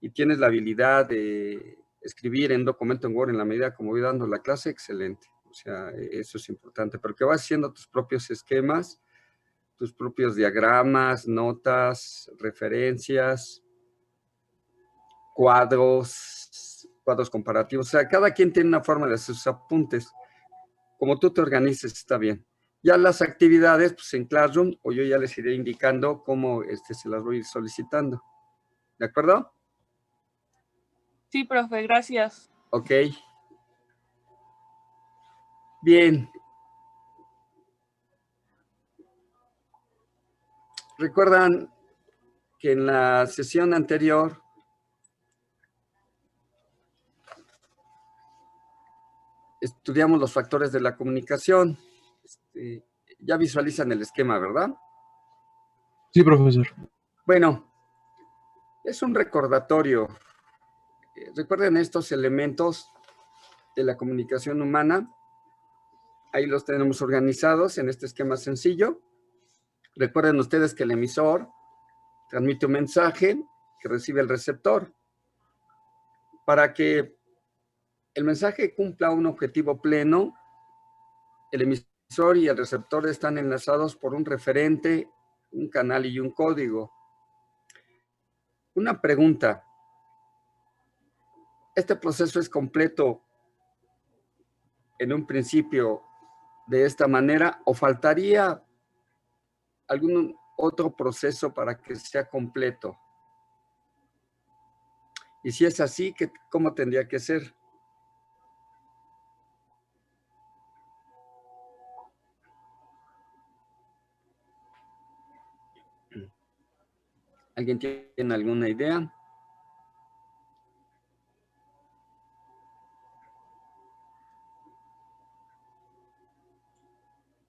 y tienes la habilidad de escribir en documento en Word en la medida como voy dando la clase, excelente. O sea, eso es importante, pero que vas haciendo tus propios esquemas, tus propios diagramas, notas, referencias, cuadros comparativos. O sea, cada quien tiene una forma de hacer sus apuntes. Como tú te organices, está bien. Ya las actividades, pues en Classroom, o yo ya les iré indicando cómo se las voy a ir solicitando. ¿De acuerdo? Sí, profe, gracias. Ok. Bien. Recuerdan que en la sesión anterior estudiamos los factores de la comunicación. Ya visualizan el esquema, ¿verdad? Sí, profesor. Bueno, es un recordatorio. Recuerden estos elementos de la comunicación humana. Ahí los tenemos organizados en este esquema sencillo. Recuerden ustedes que el emisor transmite un mensaje que recibe el receptor. Para que el mensaje cumpla un objetivo pleno, el emisor y el receptor están enlazados por un referente, un canal y un código. Una pregunta. ¿Este proceso es completo en un principio de esta manera o faltaría algún otro proceso para que sea completo? Y si es así, ¿cómo tendría que ser? ¿Alguien tiene alguna idea?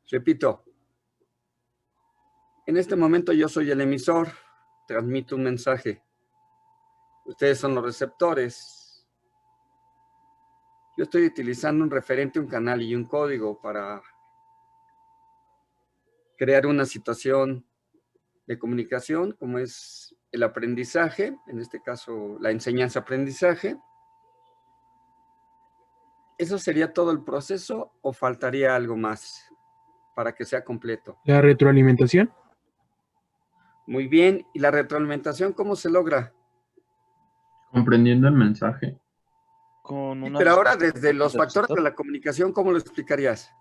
Repito, en este momento yo soy el emisor, transmito un mensaje. Ustedes son los receptores. Yo estoy utilizando un referente, un canal y un código para crear una situación de comunicación, como es el aprendizaje, en este caso la enseñanza-aprendizaje. ¿Eso sería todo el proceso o faltaría algo más para que sea completo? ¿La retroalimentación? Muy bien. ¿Y la retroalimentación cómo se logra? Comprendiendo el mensaje. Con una Pero ahora respuesta desde los del factores de receptor. la comunicación, ¿cómo lo explicarías?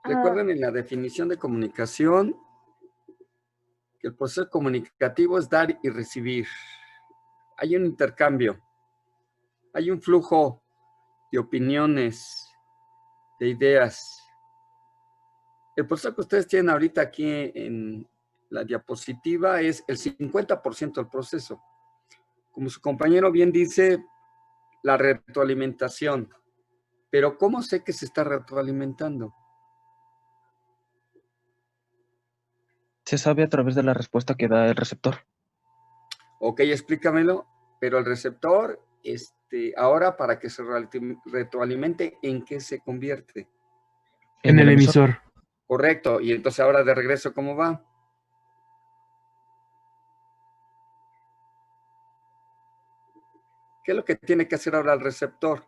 Recuerden en la definición de comunicación que el proceso comunicativo es dar y recibir. Hay un intercambio, hay un flujo de opiniones, de ideas. El proceso que ustedes tienen ahorita aquí en la diapositiva es el 50% del proceso. Como su compañero bien dice, la retroalimentación. Pero ¿cómo sé que se está retroalimentando? Se sabe a través de la respuesta que da el receptor. Ok, explícamelo. Pero el receptor, ahora para que se retroalimente, ¿en qué se convierte? En el emisor. Correcto. Y entonces ahora de regreso, ¿cómo va? ¿Qué es lo que tiene que hacer ahora el receptor?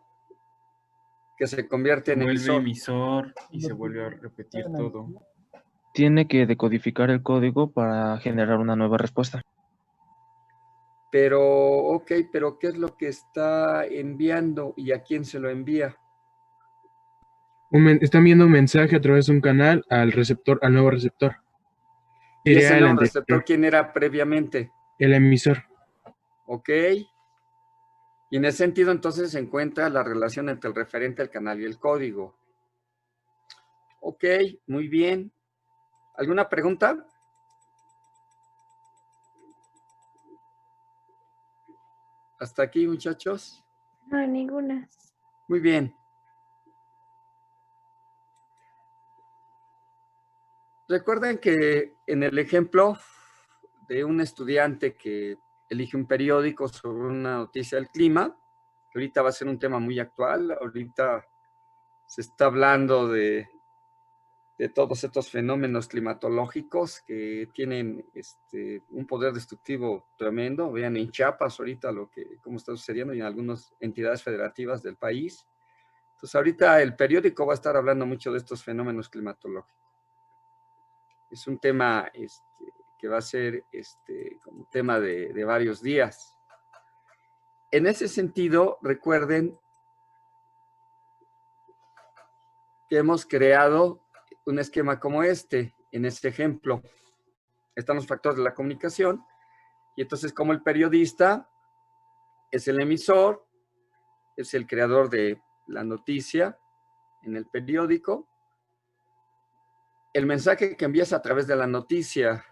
Que se convierte en Vuelve emisor. emisor y se vuelve a repetir todo. Tiene que decodificar el código para generar una nueva respuesta. Pero, ok, pero ¿qué es lo que está enviando y a quién se lo envía? Está enviando un mensaje a través de un canal al receptor, al nuevo receptor. ¿Y ese Sería el nuevo anterior. receptor quién era previamente? El emisor. Ok. Y en ese sentido, entonces, se encuentra la relación entre el referente, el canal y el código. Ok, muy bien. ¿Alguna pregunta? ¿Hasta aquí, muchachos? No, ninguna. Muy bien. Recuerden que en el ejemplo de un estudiante que elige un periódico sobre una noticia del clima, que ahorita va a ser un tema muy actual. Ahorita se está hablando de todos estos fenómenos climatológicos que tienen un poder destructivo tremendo. Vean en Chiapas ahorita cómo está sucediendo y en algunas entidades federativas del país. Entonces ahorita el periódico va a estar hablando mucho de estos fenómenos climatológicos. Es un tema que va a ser como tema de varios días. En ese sentido, recuerden que hemos creado un esquema como en este ejemplo. Están los factores de la comunicación, y entonces como el periodista es el emisor, es el creador de la noticia en el periódico, el mensaje que envías a través de la noticia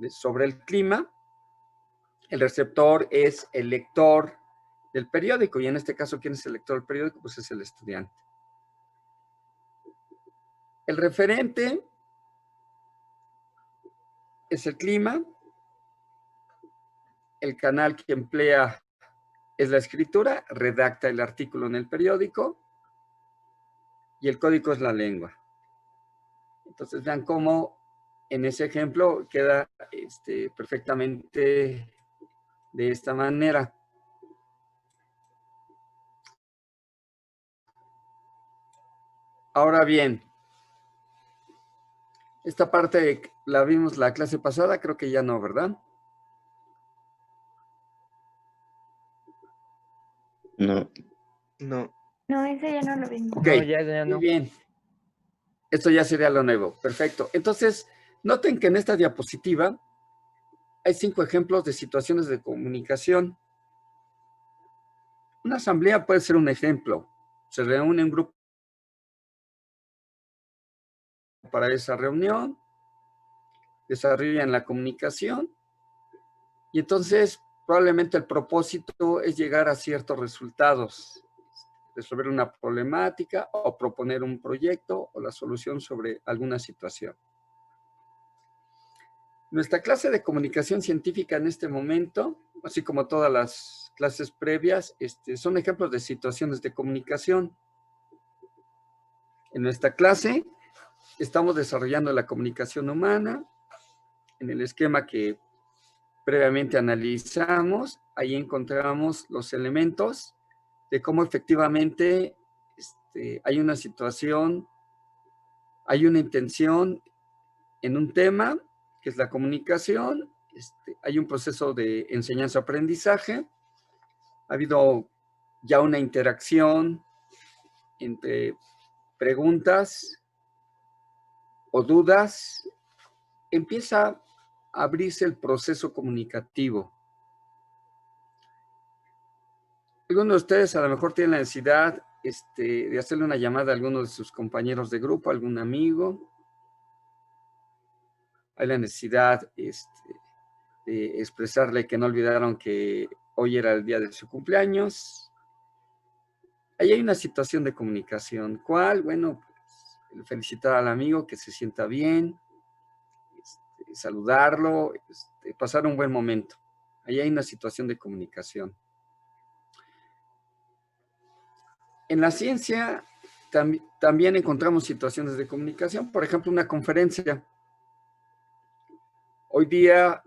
sobre el clima, el receptor es el lector del periódico, y en este caso, ¿quién es el lector del periódico? Pues es el estudiante. El referente es el clima, el canal que emplea es la escritura, redacta el artículo en el periódico, y el código es la lengua. Entonces vean cómo en ese ejemplo queda perfectamente de esta manera. Ahora bien, esta parte la vimos la clase pasada, creo que ya no, ¿verdad? No. No. No, ese ya no lo vimos. Ok, No, ya muy no. bien. Esto ya sería lo nuevo. Perfecto. Entonces, noten que en esta diapositiva hay 5 ejemplos de situaciones de comunicación. Una asamblea puede ser un ejemplo. Se reúne un grupo para esa reunión, desarrollan la comunicación, y entonces probablemente el propósito es llegar a ciertos resultados, resolver una problemática o proponer un proyecto o la solución sobre alguna situación. Nuestra clase de comunicación científica en este momento, así como todas las clases previas, son ejemplos de situaciones de comunicación. En nuestra clase estamos desarrollando la comunicación humana en el esquema que previamente analizamos. Ahí encontramos los elementos de cómo efectivamente hay una situación, hay una intención en un tema, que es la comunicación, hay un proceso de enseñanza-aprendizaje, ha habido ya una interacción entre preguntas o dudas, empieza a abrirse el proceso comunicativo. Algunos de ustedes a lo mejor tienen la necesidad de hacerle una llamada a alguno de sus compañeros de grupo, a algún amigo. Hay la necesidad de expresarle que no olvidaron que hoy era el día de su cumpleaños. Ahí hay una situación de comunicación. ¿Cuál? Bueno, pues, felicitar al amigo, que se sienta bien, saludarlo, pasar un buen momento. Ahí hay una situación de comunicación. En la ciencia también encontramos situaciones de comunicación. Por ejemplo, una conferencia. Hoy día,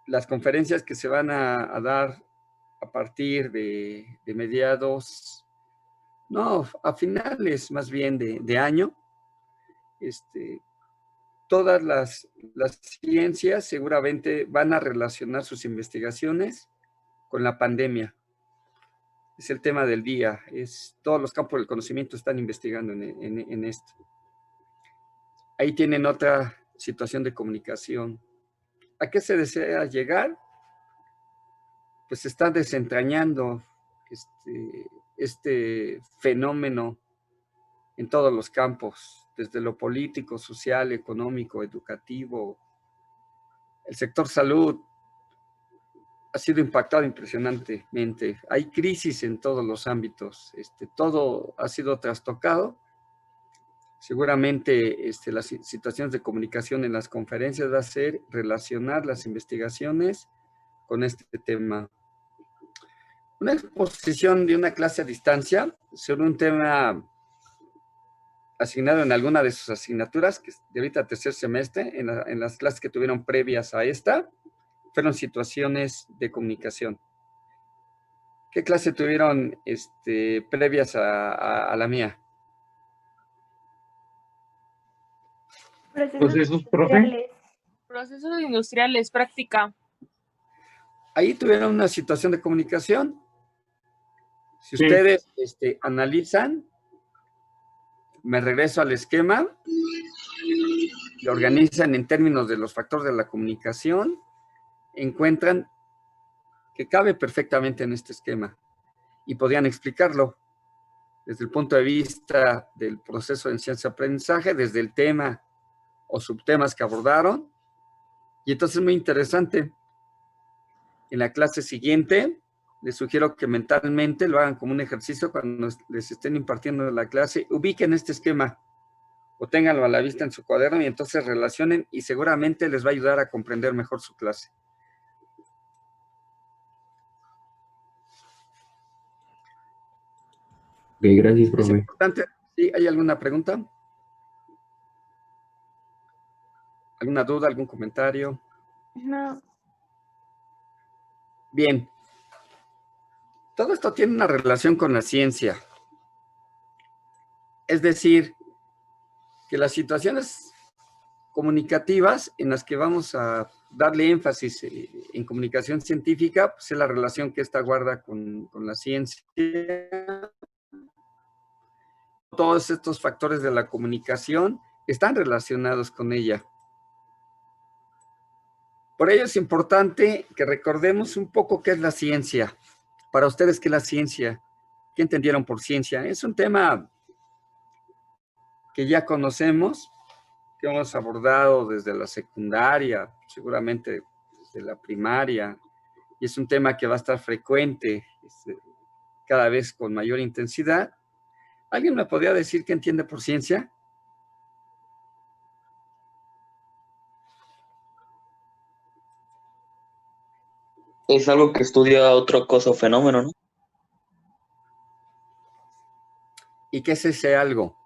las conferencias que se van a dar a partir de mediados, no, a finales más bien de año, todas las ciencias seguramente van a relacionar sus investigaciones con la pandemia. Es el tema del día, todos los campos del conocimiento están investigando en esto. Ahí tienen otra situación de comunicación. ¿A qué se desea llegar? Pues se está desentrañando este fenómeno en todos los campos, desde lo político, social, económico, educativo. El sector salud ha sido impactado impresionantemente. Hay crisis en todos los ámbitos. Todo ha sido trastocado. Seguramente las situaciones de comunicación en las conferencias va a ser relacionar las investigaciones con este tema. Una exposición de una clase a distancia sobre un tema asignado en alguna de sus asignaturas, que de ahorita tercer semestre, en las clases que tuvieron previas a esta, fueron situaciones de comunicación. ¿Qué clase tuvieron previas a la mía? Procesos, profe. Procesos industriales, práctica. Ahí tuvieron una situación de comunicación. Si Sí. ustedes analizan, me regreso al esquema, lo organizan en términos de los factores de la comunicación, encuentran que cabe perfectamente en este esquema y podían explicarlo desde el punto de vista del proceso de enseñanza-aprendizaje, desde el tema o subtemas que abordaron. Y entonces es muy interesante. En la clase siguiente, les sugiero que mentalmente lo hagan como un ejercicio cuando les estén impartiendo la clase, ubiquen este esquema o ténganlo a la vista en su cuaderno y entonces relacionen y seguramente les va a ayudar a comprender mejor su clase. Ok, gracias, Es profe. importante. ¿Sí? ¿Hay alguna pregunta? ¿Alguna duda, algún comentario? No. Bien. Todo esto tiene una relación con la ciencia. Es decir, que las situaciones comunicativas en las que vamos a darle énfasis en comunicación científica, pues es la relación que esta guarda con la ciencia. Todos estos factores de la comunicación están relacionados con ella. Por ello es importante que recordemos un poco qué es la ciencia. Para ustedes, ¿qué es la ciencia? ¿Qué entendieron por ciencia? Es un tema que ya conocemos, que hemos abordado desde la secundaria, seguramente desde la primaria, y es un tema que va a estar frecuente, cada vez con mayor intensidad. ¿Alguien me podría decir qué entiende por ciencia? Es algo que estudia otra cosa o fenómeno, ¿no? ¿Y qué es ese algo?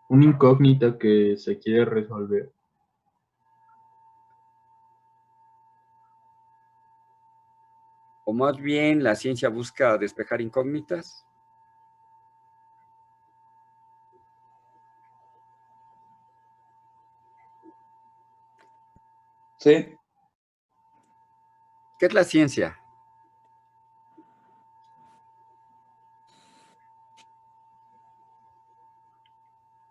Una incógnita que se quiere resolver. O más bien, la ciencia busca despejar incógnitas. Sí. ¿Qué es la ciencia?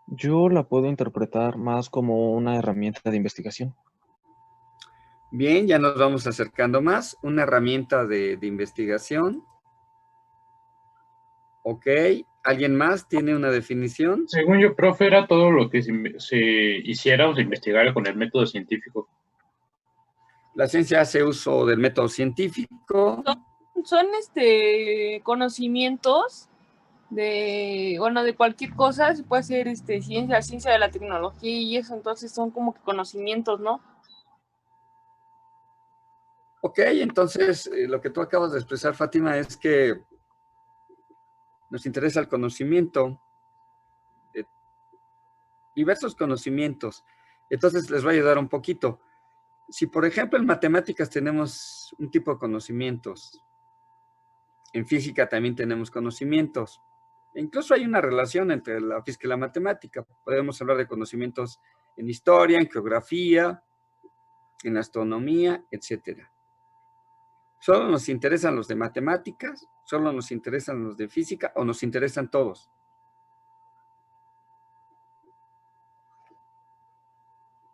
Yo la puedo interpretar más como una herramienta de investigación. Bien, ya nos vamos acercando más. Una herramienta de investigación. Ok. ¿Alguien más tiene una definición? Según yo, profe, era todo lo que se hiciera o se investigara con el método científico. La ciencia hace uso del método científico. Son conocimientos de cualquier cosa, se puede hacer ciencia de la tecnología y eso, entonces son como que conocimientos, ¿no? Ok, entonces lo que tú acabas de expresar, Fátima, es que nos interesa el conocimiento, diversos conocimientos. Entonces les voy a ayudar un poquito. Si, por ejemplo, en matemáticas tenemos un tipo de conocimientos, en física también tenemos conocimientos. Incluso hay una relación entre la física y la matemática. Podemos hablar de conocimientos en historia, en geografía, en astronomía, etcétera. ¿Solo nos interesan los de matemáticas? ¿Solo nos interesan los de física? ¿O nos interesan todos?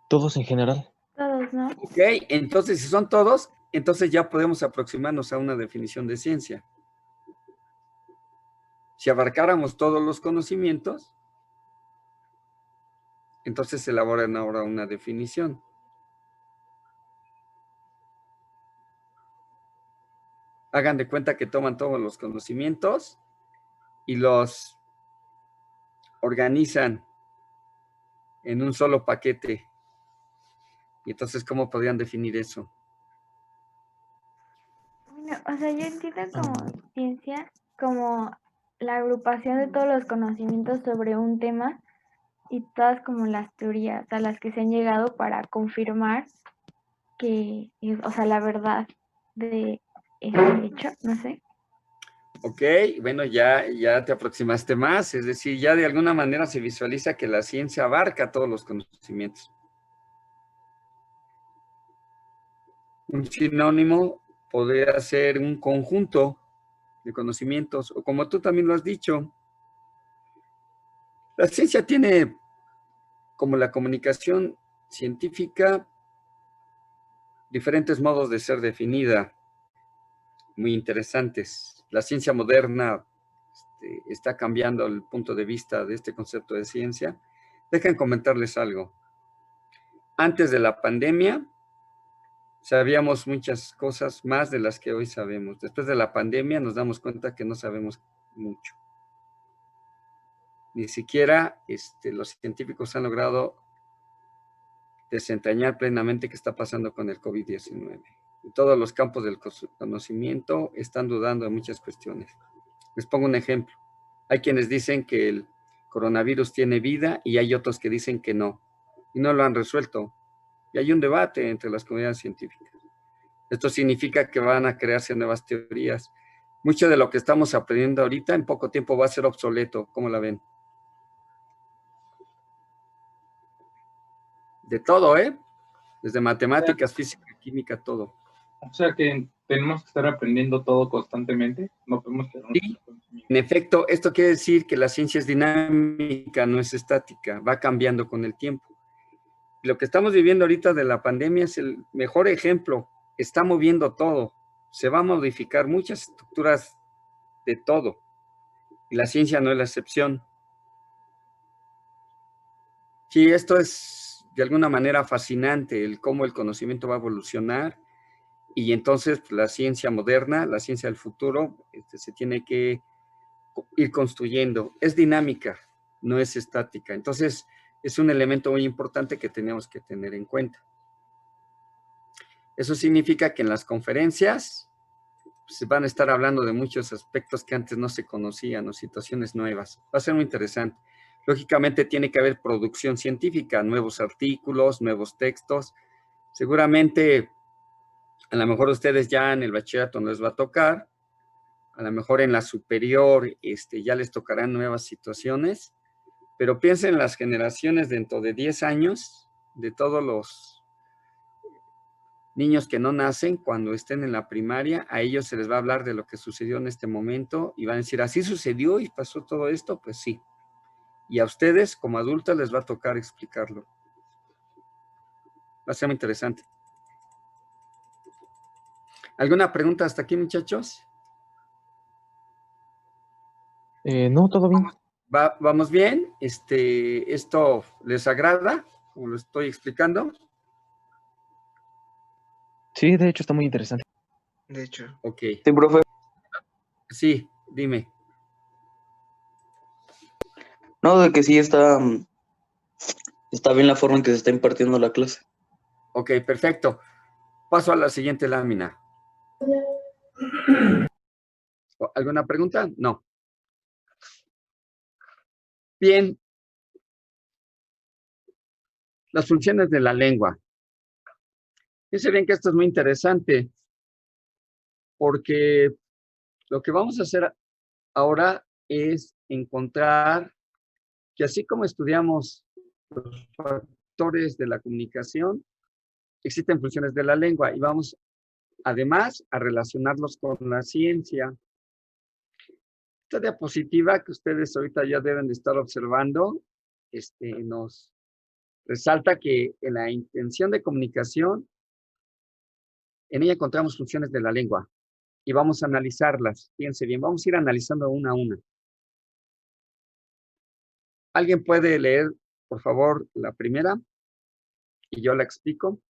Todos en general. Todos, ¿no? Ok, entonces si son todos, entonces ya podemos aproximarnos a una definición de ciencia. Si abarcáramos todos los conocimientos, entonces se elaboran ahora una definición. Hagan de cuenta que toman todos los conocimientos y los organizan en un solo paquete. Y entonces, ¿cómo podrían definir eso? Bueno, o sea, yo entiendo como ciencia, como la agrupación de todos los conocimientos sobre un tema y todas como las teorías a las que se han llegado para confirmar que es, o sea, la verdad de ese hecho, no sé. Ok, bueno, ya te aproximaste más, es decir, ya de alguna manera se visualiza que la ciencia abarca todos los conocimientos. Un sinónimo podría ser un conjunto de conocimientos, o como tú también lo has dicho, la ciencia tiene, como la comunicación científica, diferentes modos de ser definida, muy interesantes. La ciencia moderna está cambiando el punto de vista de este concepto de ciencia. Dejen comentarles algo. Antes de la pandemia, sabíamos muchas cosas más de las que hoy sabemos. Después de la pandemia nos damos cuenta que no sabemos mucho. Ni siquiera los científicos han logrado desentrañar plenamente qué está pasando con el COVID-19. En todos los campos del conocimiento están dudando de muchas cuestiones. Les pongo un ejemplo. Hay quienes dicen que el coronavirus tiene vida y hay otros que dicen que no. Y no lo han resuelto. Y hay un debate entre las comunidades científicas. Esto significa que van a crearse nuevas teorías. Mucho de lo que estamos aprendiendo ahorita en poco tiempo va a ser obsoleto. ¿Cómo la ven? De todo, ¿eh? Desde matemáticas, física, química, todo. O sea que tenemos que estar aprendiendo todo constantemente. No podemos quedarnos Sí, en efecto, esto quiere decir que la ciencia es dinámica, no es estática, va cambiando con el tiempo. Lo que estamos viviendo ahorita de la pandemia es el mejor ejemplo. Está moviendo todo. Se va a modificar muchas estructuras de todo. Y la ciencia no es la excepción. Sí, esto es de alguna manera fascinante, el cómo el conocimiento va a evolucionar. Y entonces pues, la ciencia moderna, la ciencia del futuro, se tiene que ir construyendo. Es dinámica, no es estática. Entonces, es un elemento muy importante que tenemos que tener en cuenta. Eso significa que en las conferencias se van a estar hablando de muchos aspectos que antes no se conocían o situaciones nuevas. Va a ser muy interesante. Lógicamente tiene que haber producción científica, nuevos artículos, nuevos textos. Seguramente, a lo mejor ustedes ya en el bachillerato no les va a tocar, a lo mejor en la superior ya les tocarán nuevas situaciones, pero piensen en las generaciones dentro de 10 años, de todos los niños que no nacen, cuando estén en la primaria, a ellos se les va a hablar de lo que sucedió en este momento y van a decir, ¿así sucedió y pasó todo esto? Pues sí. Y a ustedes, como adultos, les va a tocar explicarlo. Va a ser muy interesante. ¿Alguna pregunta hasta aquí, muchachos? No, todo bien. ¿Vamos bien? ¿Esto les agrada? ¿Como lo estoy explicando? Sí, de hecho está muy interesante. De hecho. Ok. Sí, profe. Sí, dime. No, de que sí está bien la forma en que se está impartiendo la clase. Ok, perfecto. Paso a la siguiente lámina. ¿Alguna pregunta? No. Bien. Las funciones de la lengua. Fíjense bien que esto es muy interesante, porque lo que vamos a hacer ahora es encontrar que así como estudiamos los factores de la comunicación, existen funciones de la lengua y vamos además a relacionarlos con la ciencia. Esta diapositiva que ustedes ahorita ya deben de estar observando, nos resalta que en la intención de comunicación, en ella encontramos funciones de la lengua y vamos a analizarlas. Fíjense bien, vamos a ir analizando una a una. ¿Alguien puede leer, por favor, la primera? Y yo la explico.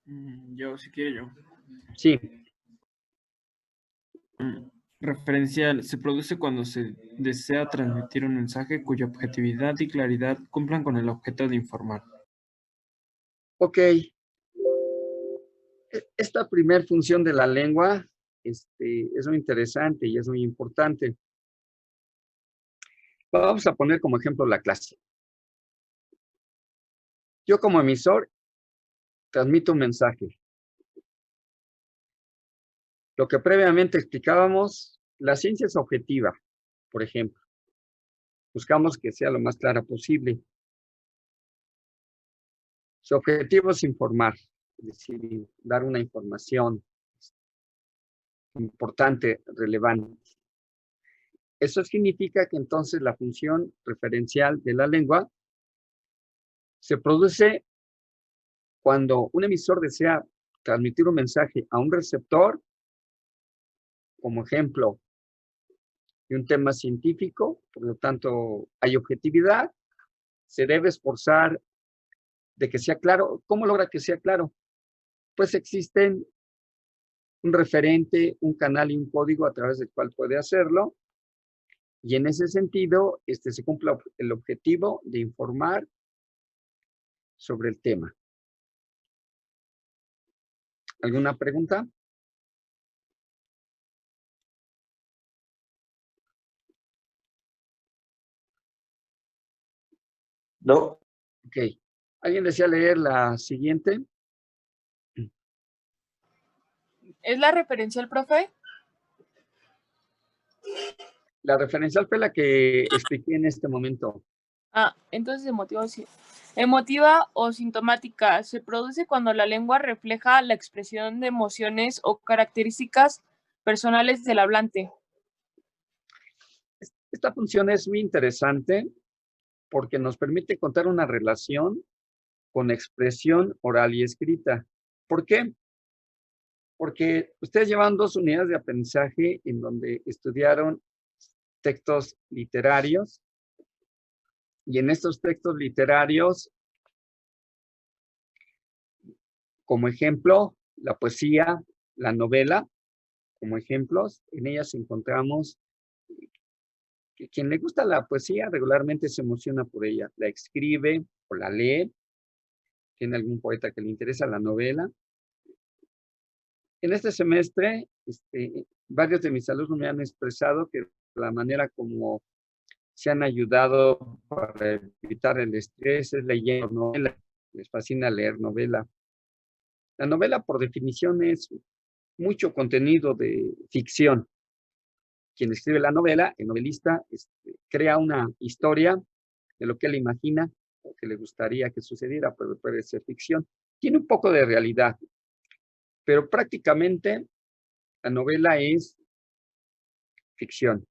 Yo, si quiere yo. Sí. Referencial. Se produce cuando se desea transmitir un mensaje cuya objetividad y claridad cumplan con el objeto de informar. Ok. Esta primer función de la lengua es muy interesante y es muy importante. Vamos a poner como ejemplo la clase. Yo como emisor transmito un mensaje. Lo que previamente explicábamos, la ciencia es objetiva, por ejemplo. Buscamos que sea lo más clara posible. Su objetivo es informar, es decir, dar una información importante, relevante. Eso significa que entonces la función referencial de la lengua se produce cuando un emisor desea transmitir un mensaje a un receptor, como ejemplo de un tema científico, por lo tanto hay objetividad, se debe esforzar de que sea claro. ¿Cómo logra que sea claro? Pues existen un referente, un canal y un código a través del cual puede hacerlo, y en ese sentido se cumple el objetivo de informar sobre el tema. ¿Alguna pregunta? ¿No? Ok. ¿Alguien desea leer la siguiente? ¿Es la referencial, profe? La referencial fue la que expliqué en este momento. Entonces emotiva o sintomática se produce cuando la lengua refleja la expresión de emociones o características personales del hablante. Esta función es muy interesante porque nos permite contar una relación con expresión oral y escrita. ¿Por qué? Porque ustedes llevan 2 unidades de aprendizaje en donde estudiaron textos literarios, y en estos textos literarios, como ejemplo, la poesía, la novela, como ejemplos, en ellas encontramos que quien le gusta la poesía regularmente se emociona por ella, la escribe o la lee, tiene algún poeta que le interesa la novela. En este semestre, varios de mis alumnos me han expresado que la manera como se han ayudado para evitar el estrés es leyendo novela. Les fascina leer novela. La novela, por definición, es mucho contenido de ficción. Quien escribe la novela, el novelista, crea una historia de lo que él imagina o que le gustaría que sucediera, pero puede ser ficción. Tiene un poco de realidad, pero prácticamente la novela es ficción.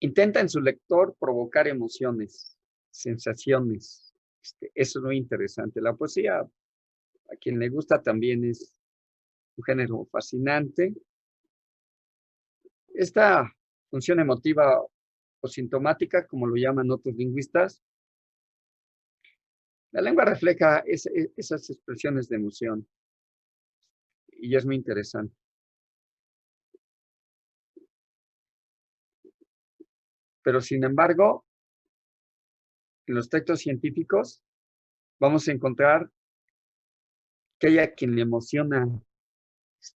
Intenta en su lector provocar emociones, sensaciones. Eso es muy interesante. La poesía, a quien le gusta, también es un género fascinante. Esta función emotiva o sintomática, como lo llaman otros lingüistas, la lengua refleja esas expresiones de emoción y es muy interesante. Pero sin embargo, en los textos científicos vamos a encontrar que hay a quien le emociona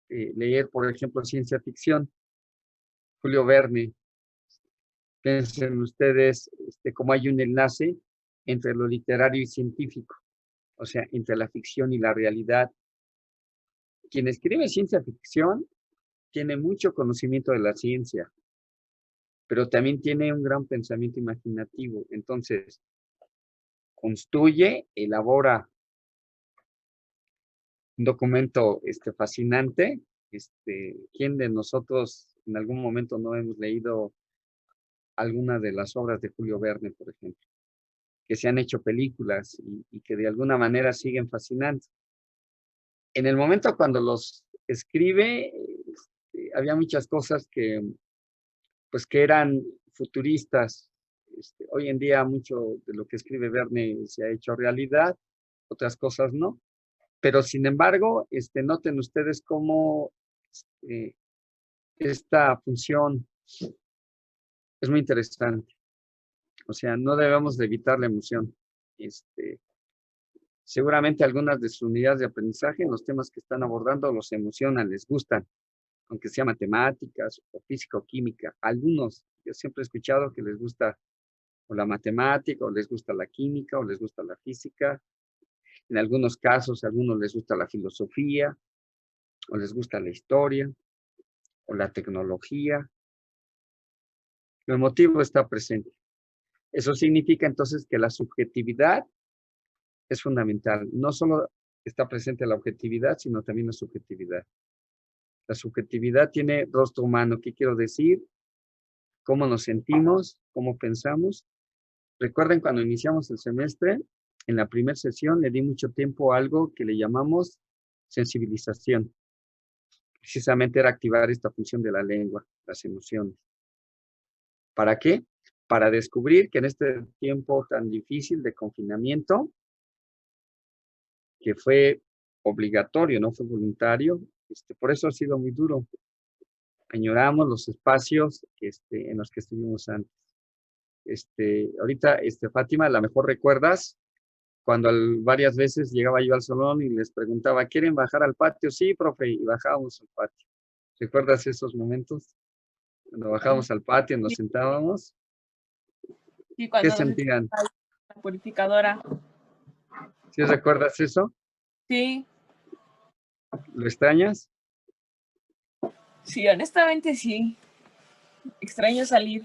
leer, por ejemplo, ciencia ficción. Julio Verne. Piensen ustedes cómo hay un enlace entre lo literario y científico, o sea, entre la ficción y la realidad. Quien escribe ciencia ficción tiene mucho conocimiento de la ciencia, pero también tiene un gran pensamiento imaginativo. Entonces, construye, elabora un documento fascinante. ¿Quién de nosotros en algún momento no hemos leído alguna de las obras de Julio Verne, por ejemplo, que se han hecho películas y que de alguna manera siguen fascinando? En el momento cuando los escribe, había muchas cosas que eran futuristas. Hoy en día mucho de lo que escribe Verne se ha hecho realidad, otras cosas no. Pero sin embargo, noten ustedes cómo esta función es muy interesante. O sea, no debemos de evitar la emoción. Seguramente algunas de sus unidades de aprendizaje en los temas que están abordando los emocionan, les gustan, aunque sea matemáticas o física o química. Algunos, yo siempre he escuchado que les gusta o la matemática, o les gusta la química, o les gusta la física. En algunos casos, a algunos les gusta la filosofía, o les gusta la historia, o la tecnología. Lo emotivo está presente. Eso significa entonces que la subjetividad es fundamental. No solo está presente la objetividad, sino también la subjetividad. La subjetividad tiene rostro humano. ¿Qué quiero decir? Cómo nos sentimos, cómo pensamos. Recuerden cuando iniciamos el semestre, en la primera sesión le di mucho tiempo a algo que le llamamos sensibilización. Precisamente era activar esta función de la lengua, las emociones. ¿Para qué? Para descubrir que en este tiempo tan difícil de confinamiento, que fue obligatorio, no fue voluntario, por eso ha sido muy duro. Añoramos los espacios en los que estuvimos antes. Ahorita, Fátima, a lo mejor recuerdas cuando varias veces llegaba yo al salón y les preguntaba, ¿quieren bajar al patio? Sí, profe, y bajábamos al patio. ¿Recuerdas esos momentos? Cuando bajábamos al patio, nos sentábamos. Y ¿Qué cuando nos sentían? la purificadora. ¿Sí recuerdas eso? Sí, ¿Lo extrañas? sí, honestamente sí. Extraño salir.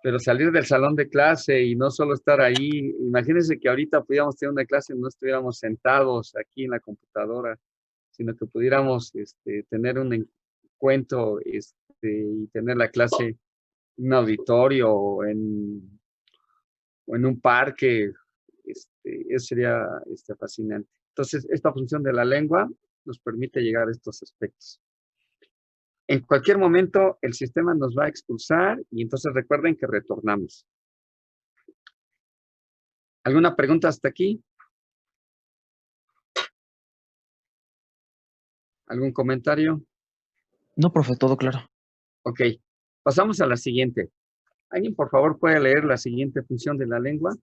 Pero salir del salón de clase y no solo estar ahí, imagínense que ahorita pudiéramos tener una clase y no estuviéramos sentados aquí en la computadora, sino que pudiéramos tener un encuentro y tener la clase en un auditorio o en un parque, eso sería fascinante. Entonces, esta función de la lengua nos permite llegar a estos aspectos. En cualquier momento, el sistema nos va a expulsar y entonces recuerden que retornamos. ¿Alguna pregunta hasta aquí? ¿Algún comentario? No, profe, todo claro. Ok, pasamos a la siguiente. ¿Alguien, por favor, puede leer la siguiente función de la lengua?